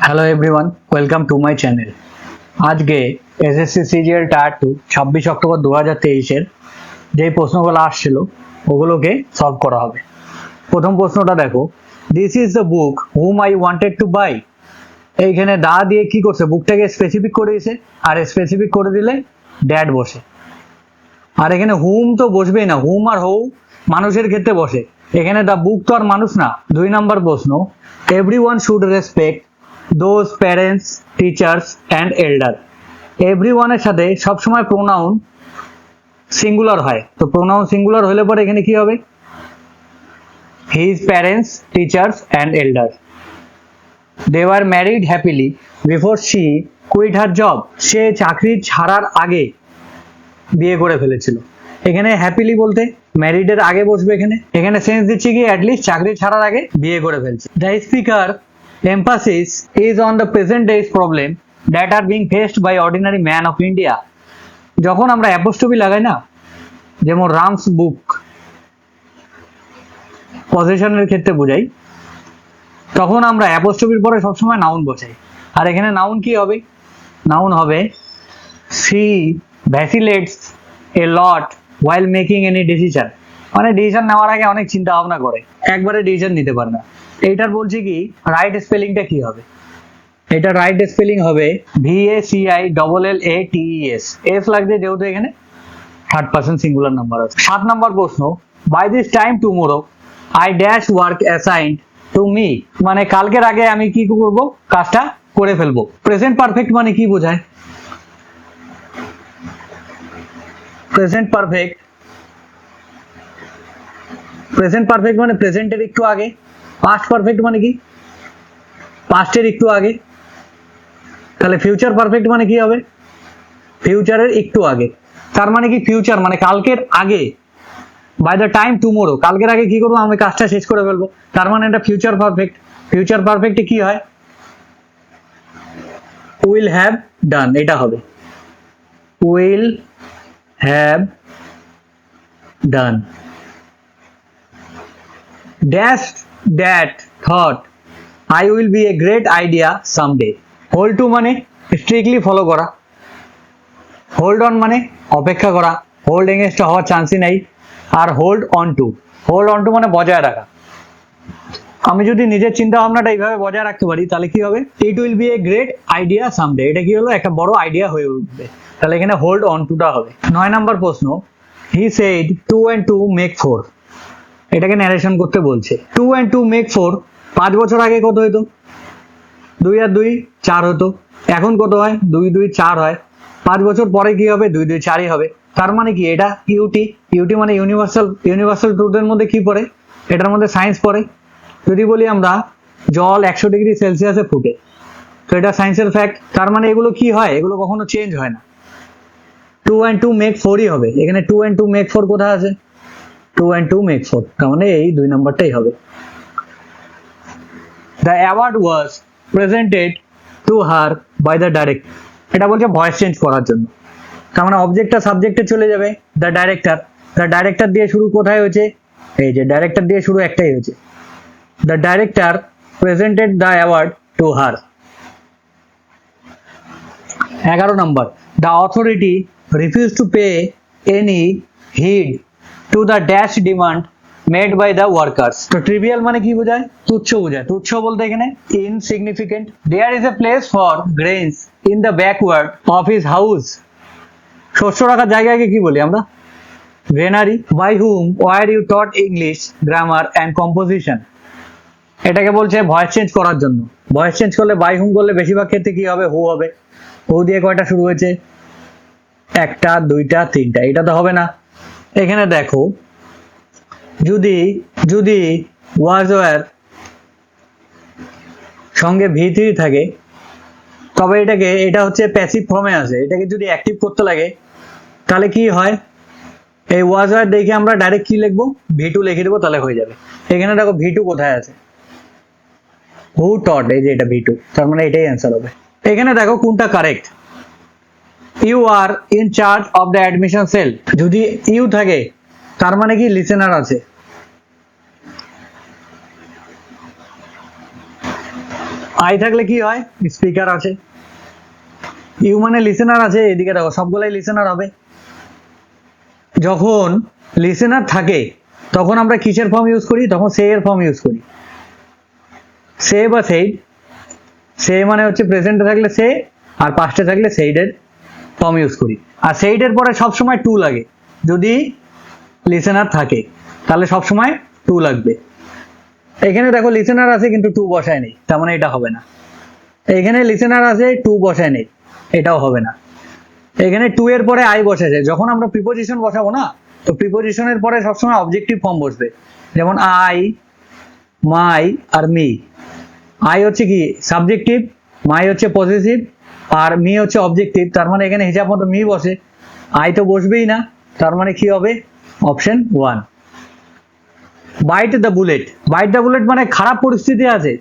Hello everyone, welcome to my channel. আজকে SSC CGL tyre 2 26 October 2023-এর যে প্রশ্নগুলো আসছিল ওগুলোকে সলভ করা হবে। প্রথম প্রশ্নটা দেখো, this is the book hmm I wanted to buy. এইখানে দা দিয়ে কি করছে, বুকটাকে স্পেসিফিক করে দিয়েছে, আর স্পেসিফিক করে দিলে ড্যাড বসে। আর এখানে হুম তো বসবেই না, হুম আর হউ মানুষের ক্ষেত্রে বসে, এখানে দা বুক তো আর মানুষ না। 2 নম্বর প্রশ্ন, everyone should respect those parents, teachers and elder. এভরিওয়ানের সাথে সবসময় প্রোনাউন সিঙ্গুলার হয়, তো প্রোনাউন সিঙ্গুলার হলে পরে এখানে কি হবে, his parents, teachers and elder. They were married happily before she quit her job. সে চাকরি ছাড়ার আগে বিয়ে করে ফেলেছিল। এখানে হ্যাপিলি বলতে ম্যারিডের আগে বসবে, এখানে এখানে সেন্স দিচ্ছে কি অ্যাটলিস্ট চাকরি ছাড়ার আগে বিয়ে করে ফেলছে। The speaker emphasis is on the present day's problem that are being faced by ordinary man of India. যখন আমরা অ্যাপোস্ট্রফি লাগাই না, যেমন রামস বুক পজিশনের ক্ষেত্রে বোঝাই, তখন আমরা অ্যাপোস্ট্রফির পরে সবসময় নাউন বসাই। আর এখানে নাউন কি হবে, নাউন হবে সি ভ্যাসিলেটস এ লট while making any decision, মানে ডিসিশন নেওয়ার আগে অনেক চিন্তা ভাবনা করে, একবারে ডিসিশন নিতে পারে না। এইটার বলছি কি রাইট স্পেলিংটা কি হবে, এটা রাইট স্পেলিং হবে VACILLATES, এস লাগছে যেহেতু এখানে থার্ড পারসন সিঙ্গুলার নাম্বার আছে। 7 নম্বর প্রশ্ন, by this time tomorrow I dash work assigned to me, মানে কালকের আগে আমি কি করব, কাজটা করে ফেলবো। প্রেজেন্ট পারফেক্ট মানে কি বোঝায়, প্রেজেন্ট পারফেক্ট, প্রেজেন্ট পারফেক্ট মানে প্রেজেন্টের একটু আগে। পাস্ট পারফেক্ট মানে কি পাস্টের একটু আগে। তাহলে ফিউচার পারফেক্ট মানে কি হবে, ফিউচারের একটু আগে। তার মানে কি ফিউচার মানে কালকের আগে, বাই দ্য টাইম টুমোরো কালকের আগে কি করবো, আমি কাজটা শেষ করে ফেলবো, তার মানে এটা ফিউচার পারফেক্ট। ফিউচার পারফেক্টে কি হয়, উইল হ্যাভ ডান, এটা হবে will have done. Dash that thought I will be a great idea someday. Hold to মানে স্ট্রিক্টলি ফলো করা, হোল্ড অন মানে অপেক্ষা করা, হোল্ড এগেনস্ট হওয়ার চান্সই নাই। আর hold on to, hold on to মানে বজায় রাখা। আমি যদি নিজের চিন্তা ভাবনাটা এইভাবে বজায় রাখতে পারি তাহলে কি হবে, it will be a great idea someday, এটা কি হলো, একটা বড় আইডিয়া হয়ে উঠবে। তাহলে এখানে হোল্ড অন টুটা হবে। 9 নম্বর প্রশ্ন, হি সেড 2 and 2 make 4, এটাকে ন্যারেশন করতে বলছে। 2 and 2 make 4, 5 বছর আগে কত হতো, 2 আর 2 4 হতো, এখন কত হয়, 2 2 4 হয়। 5 বছর পরে কি হবে, 2 2 4ই হবে। তার মানে কি এটা ইউটি, ইউটি মানে ইউনিভার্সাল ট্রুথের মধ্যে কি পড়ে, এটার মধ্যে সায়েন্স পড়ে। যদি বলি আমরা জল 100 ডিগ্রি সেলসিয়াসে ফুটে, তো এটা সায়েন্সের ফ্যাক্ট। তার মানে এগুলো কি হয়, এগুলো কখনো চেঞ্জ হয় না। 2 and 2 make 4ই হবে। এখানে 2 and 2 make 4 কোথায় আছে, 2 and 2 make 4, তার মানে এই 2 নম্বরটাই হবে। The award was presented to her by the director, এটা বলছে ভয়েস চেঞ্জ করার জন্য। তার মানে অবজেক্টটা সাবজেক্টে চলে যাবে, দ্য ডাইরেক্টর। দ্য ডাইরেক্টর দিয়ে শুরু কোথায় হয়েছে, এই যে ডাইরেক্টর দিয়ে শুরু একটাই হয়েছে। The director presented the award to her. 11 number, the authority refuse to pay any heed to the dash demand made by the workers. তো ট্রিভিয়াল মানে কি বোঝায়, তুচ্ছ বোঝায়। তুচ্ছ বলতে এখানে insignificant. There is a place for grains in the backward of his house, শস্য রাখার জায়গাকে কি বলি আমরা, granary. By whom were you taught English grammar and composition, এটাকে বলছে ভয়েস চেঞ্জ করার জন্য। ভয়েস চেঞ্জ করলে বাই হুম করলে বেশিরভাগ ক্ষেত্রে কি হবে, হু হবে। হু দিয়ে কয়টা শুরু হয়েছে, 1টা 2টা 3টা, এটা তো হবে না। এখানে দেখো যদি যদি ওয়াজ ওয়ার সঙ্গে V3 থাকে তবে এটাকে, এটা হচ্ছে প্যাসিভ ফর্মে আছে, এটাকে যদি অ্যাক্টিভ করতে লাগে তাহলে কি হয়, এই ওয়াজ ওয়ার দেখে আমরা ডাইরেক্ট কি লিখবো, V2 লিখে দেবো, তাহলে হয়ে যাবে। এখানে দেখো V2 কোথায় আছে, হু টট, এই যে এটা V2, তার মানে এটাই অ্যান্সার হবে। এখানে দেখো কোনটা correct, you are in charge of the admission cell, যদি ইউ থাকে তার মানে কি লিসেনার আছে। আই থাকলে কি হয়, স্পিকার আছে। ইউ মানে লিসেনার আছে, এদিকে দেখো সবগুলাই লিসেনার হবে। যখন লিসেনার থাকে তখন আমরা কিসের ফর্ম ইউজ করি, তখন সে এর ফর্ম ইউজ করি। সে বা সেইড, সে মানে হচ্ছে প্রেজেন্টে থাকলে সে, আর পাস্টে থাকলে সেইডের ফর্ম ইউজ করি। আর সেইডের পরে সবসময় টু লাগে, যদি লিসেনার থাকে তাহলে সবসময় টু লাগবে। এখানে দেখো লিসেনার আছে কিন্তু টু বসায় নেই, তার মানে এটা হবে না। এখানে লিসেনার আছে, টু বসায় নেই, এটাও হবে না। এখানে টু এর পরে আই বসেছে, যখন আমরা প্রিপোজিশন বসাবো না, তো প্রিপোজিশনের পরে সবসময় অবজেক্টিভ ফর্ম বসবে। যেমন আই, মাই আর মি। আই হচ্ছে কি সাবজেক্টিভ, মাই হচ্ছে পজিটিভ, আর মি হচ্ছে অবজেক্টিভ। তার মানে এখানে হিসাব মতো মি বসে, আই তো বসবেই না, তার মানে কি হবে, option 1। Byte the bullet, byte the bullet মানে খারাপ পরিস্থিতি আছে,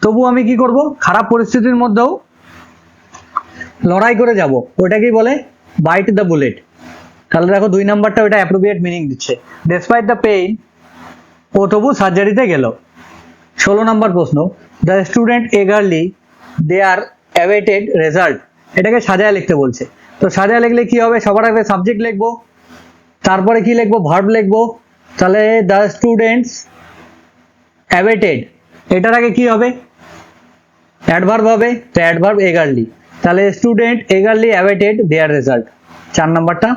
তবু আমি কি করব, খারাপ পরিস্থিতির মধ্যেও লড়াই করে যাব, ওটাকেই বলে বাইট দ্য বুলেট। তাহলে দেখো 2 নাম্বারটা ওটা অ্যাপ্রোপ্রিয়েট মিনিং দিচ্ছে। ডেসপাইট দ্য পেইন, ও তবু সার্জারিতে গেল। 16 নম্বর প্রশ্ন, the student eagerly they are awaited result, এটাকে সাজায় লিখতে বলছে। তো সাজায় লিখলে কি হবে, সবার আগে সাবজেক্ট লিখবো, তারপরে কি লিখবো, ভার্ব লিখবো। তাহলে দ্য স্টুডেন্টস অ্যাওয়েটেড, এটার আগে কি হবে, অ্যাডভার্ব হবে, তো অ্যাডভার্ব এগারলি। তাহলে student eagerly awaited their result, 4 নাম্বারটা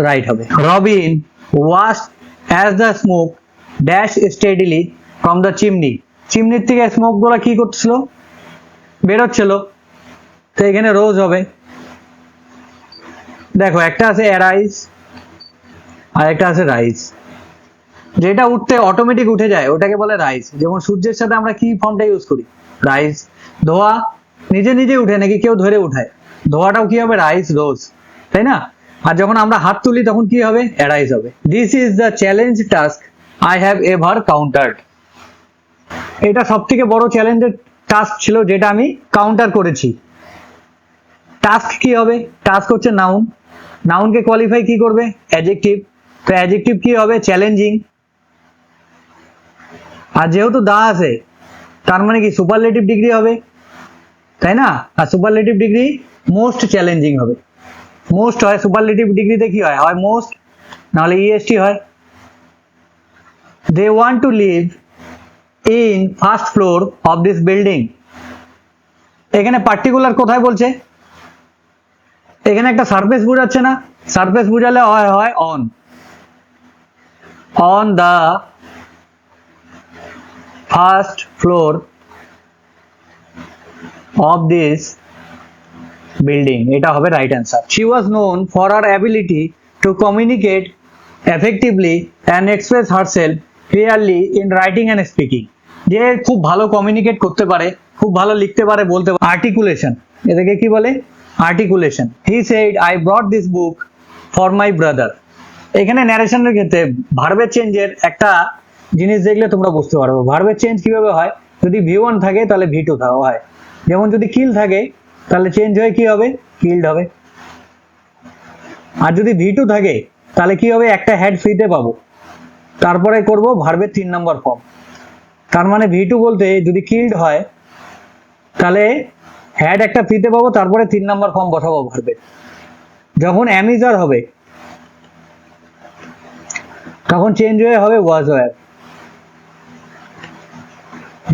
রাইট হবে। Robin watch as the smoke dash steadily from the chimney, চিমনির থেকে স্মোক গুলা কি করছিল, বেরোচ্ছিল, তো এখানে রোজ হবে। দেখো একটা আছে অ্যারাইজ আর একটা আছে রাইজ, যেটা উঠতে অটোমেটিক উঠে যায় ওটাকে বলে রাইজ। যেমন সূর্যের সাথে আমরা কি ফর্মটা ইউজ করি, রাইজ। ধোয়া নিজে নিজে উঠে নাকি কেউ ধরে উঠায়, ধোয়াটাও কি হবে, রাইজ রোজ, তাই না? আর যখন আমরা হাত তুলি তখন কি হবে, অ্যারাইজ হবে। This is the challenge task I have ever countered, এটা সব থেকে বড় চ্যালেঞ্জের টাস্ক ছিল যেটা আমি কাউন্টার করেছি। টাস্ক কি হবে, টাস্ক হচ্ছে নাউন, নাউনকে কোয়ালিফাই কি করবে, অ্যাডজেক্টিভ, তো অ্যাডজেক্টিভ কি হবে, চ্যালেঞ্জিং। আর যেহেতু দা আছে তার মানে কি সুপারলেটিভ ডিগ্রি হবে, তাই না? আর সুপারলেটিভ ডিগ্রি মোস্ট চ্যালেঞ্জিং হবে। মোস্ট হয়, সুপারলেটিভ ডিগ্রিতে কি হয়, হয় মোস্ট, নাহলে ইএসটি হয়। They want to live in first floor of this building, এখানে পার্টিকুলার কোথায় বলছে, এখানে একটা সারফেস বোঝাচ্ছে না, সারফেস বোঝালে হয় হয় on, on the first floor of this building, এটা হবে right answer. She was known for her ability to communicate effectively and express herself clearly in writing and speaking, যে খুব ভালো কমিউনিকেট করতে পারে, খুব ভালো লিখতে পারে, বলতে পারে। আর্টিকুলেশন, এটাকে কি বলে, articulation. He said I brought this book for my brother, এখানে ন্যারেশনের ক্ষেত্রে ভার্বের চেঞ্জের একটা জিনিস দেখলে তোমরা বুঝতে পারবে ভার্বের চেঞ্জ কিভাবে হয়। যদি V1 থাকে তাহলে V2 হয়, যেমন যদি কিল থাকে তাহলে চেঞ্জ হয়ে কি হবে, কিল্ড হবে। আর যদি V2 থাকে তাহলে কি হবে, একটা হেড ফ্রিতে পাবো, তারপরে করব ভার্বের 3 নম্বর ফর্ম। তার মানে V2 বলতে যদি কিল্ড হয় তাহলে হ্যাড একটা ফ্রিতে পাবো, তারপরে 3 নম্বর ফর্ম বসাবো ভার্বের। যখন অ্যামিজার হবে তখন চেঞ্জ হয়ে হবে ওয়াজ ওয়্যার,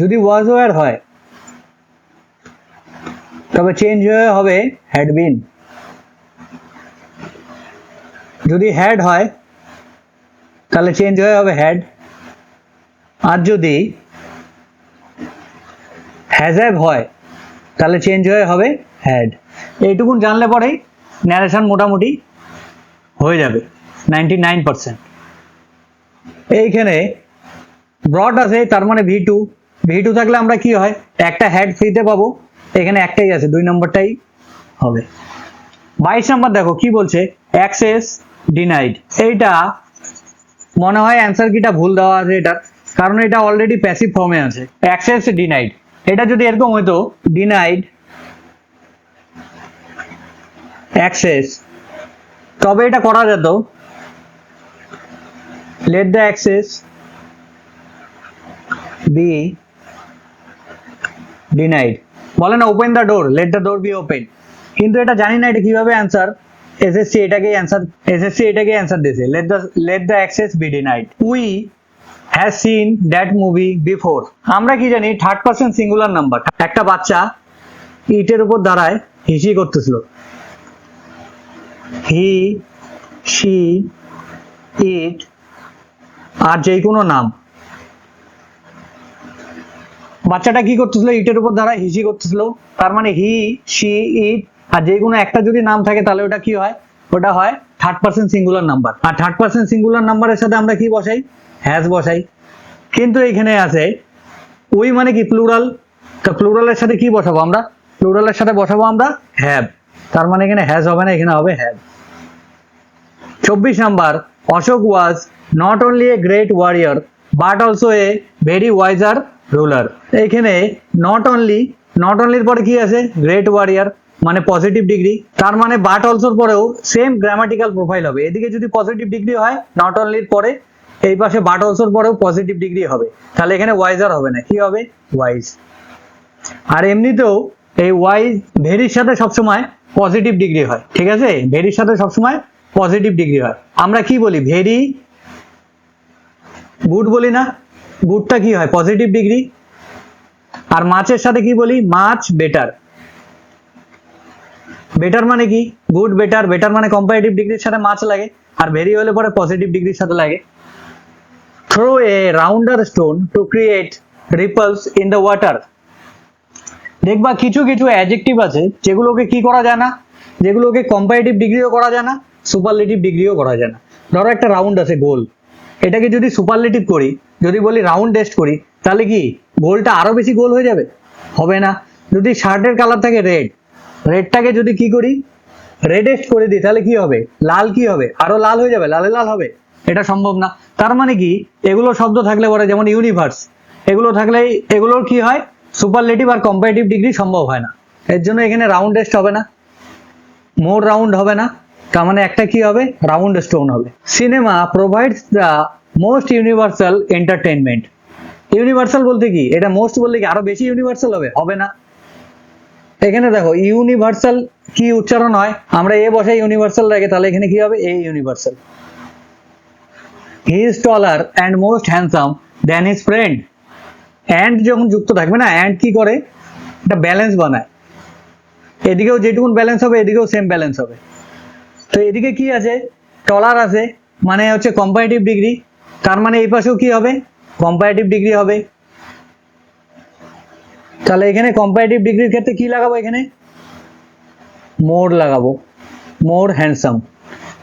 যদি ওয়াজ ওয়্যার হয় তবে চেঞ্জ হয়ে হবে হ্যাড বিন, যদি হ্যাড হয় তাহলে চেঞ্জ হয়ে হবে হ্যাড, আর যদি হ্যাজ হ্যাভ হয় তাহলে চেঞ্জ হয়ে হবে হ্যাড। এইটুকুন জানলে পরেই ন্যারেশন মোটামুটি হয়ে যাবে 99%। এইখানে ব্রড আছে তার মানে V2, V2 থাকলে আমরা কি হয়, একটা হেড ফ্রিতে পাবো, এখানে একটাই আছে, 2 নম্বরটাই হবে। 22 নম্বর দেখো কি বলছে, অ্যাক্সেস ডিনাইড, এইটা মনে হয় অ্যান্সার কিটা ভুল দেওয়া আছে এটার, কারণ এটা অলরেডি প্যাসিভ ফর্মে আছে। অ্যাক্সেস ডিনাইড, এটা যদি এরকম হইতো ডিনাইড অ্যাক্সেস, তবে এটা করা যেত let the access be denied. বলে না open the door, let the door be open, কিন্তু এটা জানি না এটা কিভাবে অ্যান্সার। এসএসসি এটাকে অ্যান্সার দিয়েছে, let the access B denied. We has seen that movie before. আমরা কি জানি থার্ড পারসন সিঙ্গুলার নাম্বার। একটা বাচ্চা ইটের উপর দাঁড়ায় হিসি করতেছিল, হি, শি, ইট আর যে কোনো নাম। বাচ্চাটা কি করতেছিল, ইটের উপর দাঁড়ায় হিসি করতেছিল, তার মানে হি, শি, ইট আর যে কোনো একটা যদি নাম থাকে তাহলে ওটা কি হয়, ওটা হয় থার্ড পারসন সিঙ্গুলার নাম্বার। আর থার্ড পারসন সিঙ্গুলার নাম্বারের সাথে আমরা কি বসাই, হ্যাজ বসাই। কিন্তু এখানে আছে উই মানে কি প্লুরাল, তো প্লুরালের সাথে কি বসাবো আমরা, প্লুরালের সাথে বসাবো আমরা হ্যাভ, তার মানে এখানে হ্যাজ হবে না, এখানে হবে হ্যাভ। 24 নাম্বার, Ashok was not only a great warrior but also a very wiser ruler. এখানে নট অনলির পরে কি আছে, গ্রেট ওয়ারিয়র মানে পজিটিভ ডিগ্রি, তার মানে বাট অলসোর পরেও সেম গ্রামাটিক্যাল প্রোফাইল হবে। এদিকে যদি পজিটিভ ডিগ্রি হয় নট অনলির পরে, এই পাশে বাট অলসোর পরেও পজিটিভ ডিগ্রি হবে, তাহলে এখানে ওয়াইজার হবে না, কি হবে ওয়াইজ। আর এমনিতেও এই ওয়াইজ ভেরির সাথে সবসময় পজিটিভ ডিগ্রি হয়, ঠিক আছে, ভেরির সাথে সবসময় পজিটিভ ডিগ্রি হয়। আমরা কি বলি, ভেরি গুড বলি না, গুডটা কি হয় পজিটিভ ডিগ্রি। আর মাছের সাথে কি বলি, মাছ বেটার। বেটার মানে কি, গুড বেটার, বেটার মানে কম্পারেটিভ ডিগ্রির সাথে মাছ লাগে, আর ভেরি হলে পরে পজিটিভ ডিগ্রির সাথে লাগে। Throw a rounder stone to create ripples in the water. দেখবা কিছু কিছু অ্যাডজেক্টিভ আছে যেগুলোকে কি করা যায় না, যেগুলোকে কম্পারেটিভ ডিগ্রিও করা যায় না, সুপারলেটিভ ডিগ্রিও করা যায় না। ধরো একটা রাউন্ড আছে গোল, এটাকে যদি সুপারলেটিভ করি, যদি বলি রাউন্ডেস্ট করি, তাহলে কি গোলটা আরো বেশি গোল হয়ে যাবে, হবে না। যদি শার্টের কালার থাকে রেড, রেডটাকে যদি কি করি, রেডেস্ট করে দিই, তাহলে কি হবে, লাল কি হবে, আরো লাল হয়ে যাবে, লালে লাল হবে, এটা সম্ভব না। তার মানে কি, এগুলো শব্দ থাকলে পরে যেমন ইউনিভার্স, এগুলো থাকলে এগুলোর কি হয়, সুপারলেটিভ আর কম্পারেটিভ ডিগ্রি সম্ভব হয় না। এর জন্য এখানে রাউন্ডেস্ট হবে না, মোর রাউন্ড হবে না, তার মানে একটা কি হবে, রাউন্ড স্টোন হবে। Cinema provides the most universal entertainment. Universal বলতে কি, এটা মোস্ট বলতে কি আরো বেশি ইউনিভার্সাল হবে, হবে না। এখানে দেখো ইউনিভার্সাল কি উচ্চারণ হয়, আমরা এ বসাই ইউনিভার্সাল লাগে, তাহলে এখানে কি হবে, এ universal. He is taller and most handsome than his friend. And যখন যুক্ত থাকবে না, অ্যান্ড কি করে, এটা ব্যালেন্স বানায়, এদিকেও যেটুকুন ব্যালেন্স হবে এদিকেও সেম ব্যালেন্স হবে। তো এদিকে কি আছে, টলার আছে মানে হচ্ছে কম্পারেটিভ ডিগ্রি, তার মানে এই পাশেও কি হবে, কম্পারেটিভ ডিগ্রি হবে। তাহলে এখানে কম্পারেটিভ ডিগ্রির ক্ষেত্রে কি লাগাবো, এখানে মোর লাগাবো, মোর হ্যান্ডসাম।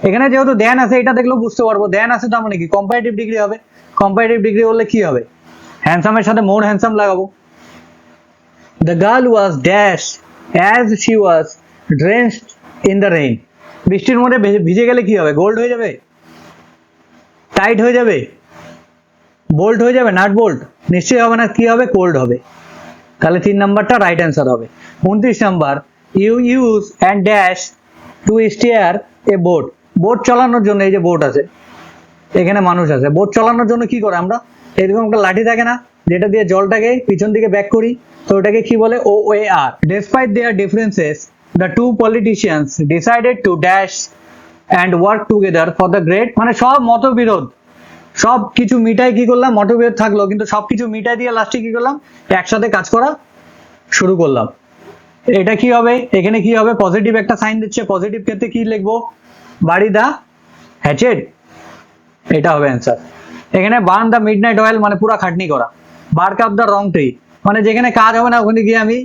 এখানে যেহেতু দেন আছে, এটা দেখলেও বুঝতে পারবো দেন আছে, তার মানে কি কম্পারেটিভ ডিগ্রি হবে, কম্পারেটিভ ডিগ্রি হলে কি হবে, হ্যান্ডসামের সাথে মোর হ্যান্ডসাম লাগাবো। The girl was dash as she was drenched in the rain. বৃষ্টির মধ্যে ভিজে গেলে কি হবে, গোল্ড হয়ে যাবে, টাইট হয়ে যাবে, বোল্ট হয়ে যাবে, নাট বোল্ট নিশ্চয়ই হবে না, কি হবে, কোল্ড হবে। তাহলে 3 নাম্বারটা রাইট অ্যান্সার হবে। 29 নাম্বার, you use and dash to steer a boat. Boat চালানোর জন্য, এই যে বোট আছে, এখানে মানুষ আছে, বোট চালানোর জন্য কি করে আমরা, এরকম একটা লাঠি থাকে না, যেটা দিয়ে জলটাকে পিছন দিকে ব্যাক করি, তো ওটাকে কি বলে, O A R. Despite their differences the two politicians decided to dash and work together for the great. মানে সব মতবিরোধ, সব কিছু মিটাই কি করলাম, মতবিরোধ থাকলো কিন্তু সবকিছু মিটাই দিয়ে লাস্টে কি করলাম, একসাথে কাজ করা শুরু করলাম। এটা কি হবে, এখানে কি হবে, পজিটিভ একটা সাইন দিচ্ছে, পজিটিভ ক্ষেত্রে কি লিখবো, বাড়ি দা হ্যাচেড, এটা হবে অ্যান্সার। এখানে বার্ন দা মিডনাইট অয়েল মানে পুরা খাটনি করা। Bark up the wrong tree মানে যেখানে কাজ হবে না ওখানে গিয়ে আমি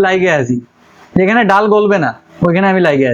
লাগিয়ে আসি, যেখানে ডাল গলবে না ওইখানে আমি লাগিয়ে আসি।